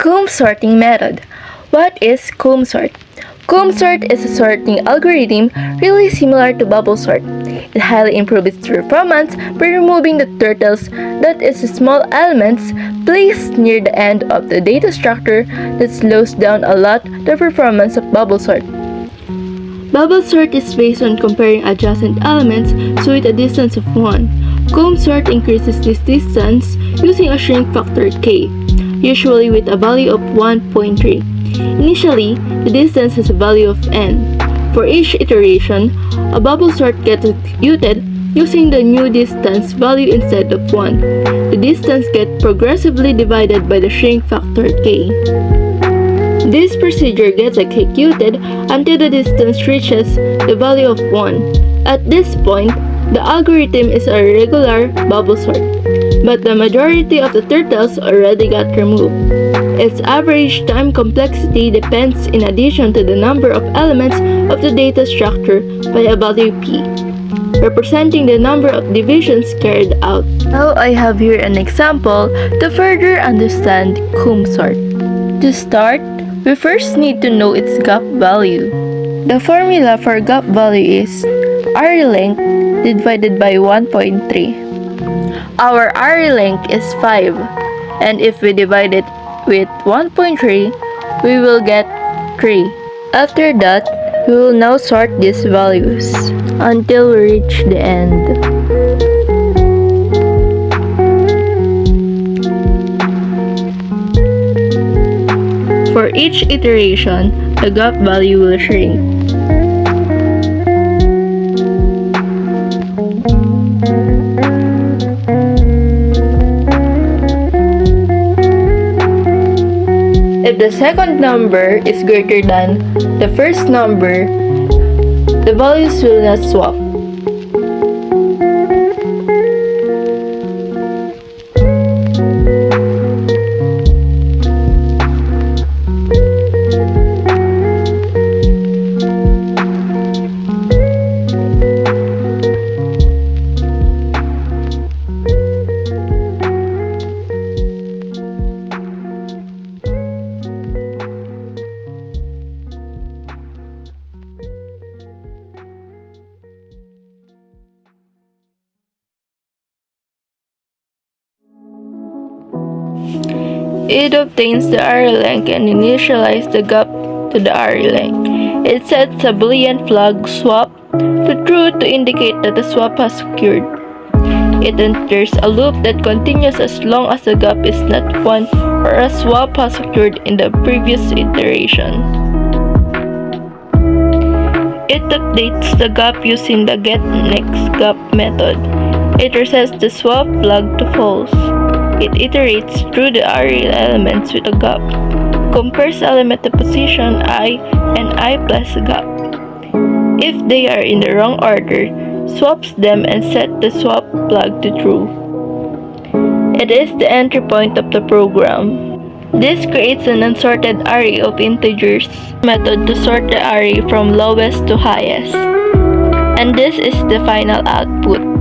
Comb sorting method. What is comb sort? Comb sort is a sorting algorithm really similar to bubble sort. It highly improves its performance by removing the turtles, that is, the small elements placed near the end of the data structure that slows down a lot the performance of bubble sort. Bubble sort is based on comparing adjacent elements, so with a distance of 1. Comb sort increases this distance using a shrink factor k, usually with a value of 1.3. Initially, the distance has a value of n. For each iteration, a bubble sort gets executed using the new distance value instead of 1. The distance gets progressively divided by the shrink factor k. This procedure gets executed until the distance reaches the value of 1. At this point, the algorithm is a regular bubble sort, but the majority of the turtles already got removed. Its average time complexity depends in addition to the number of elements of the data structure by a value p, representing the number of divisions carried out. Now I have here an example to further understand comb sort. To start, we first need to know its gap value. The formula for gap value is array length divided by 1.3. Our array length is 5, and if we divide it with 1.3, we will get 3. After that, we will now sort these values until we reach the end. For each iteration, the gap value will shrink. If the second number is greater than the first number, the values will not swap. It obtains the array length and initializes the gap to the array length. It sets a Boolean flag swap to true to indicate that the swap has occurred. It enters a loop that continues as long as the gap is not 1 or a swap has occurred in the previous iteration. It updates the gap using the getNextGap method. It resets the swap flag to false. It iterates through the array elements with a gap, compares element to position I and I plus gap. If they are in the wrong order, swaps them and set the swap flag to true. It is the entry point of the program. This creates an unsorted array of integers method to sort the array from lowest to highest. And this is the final output.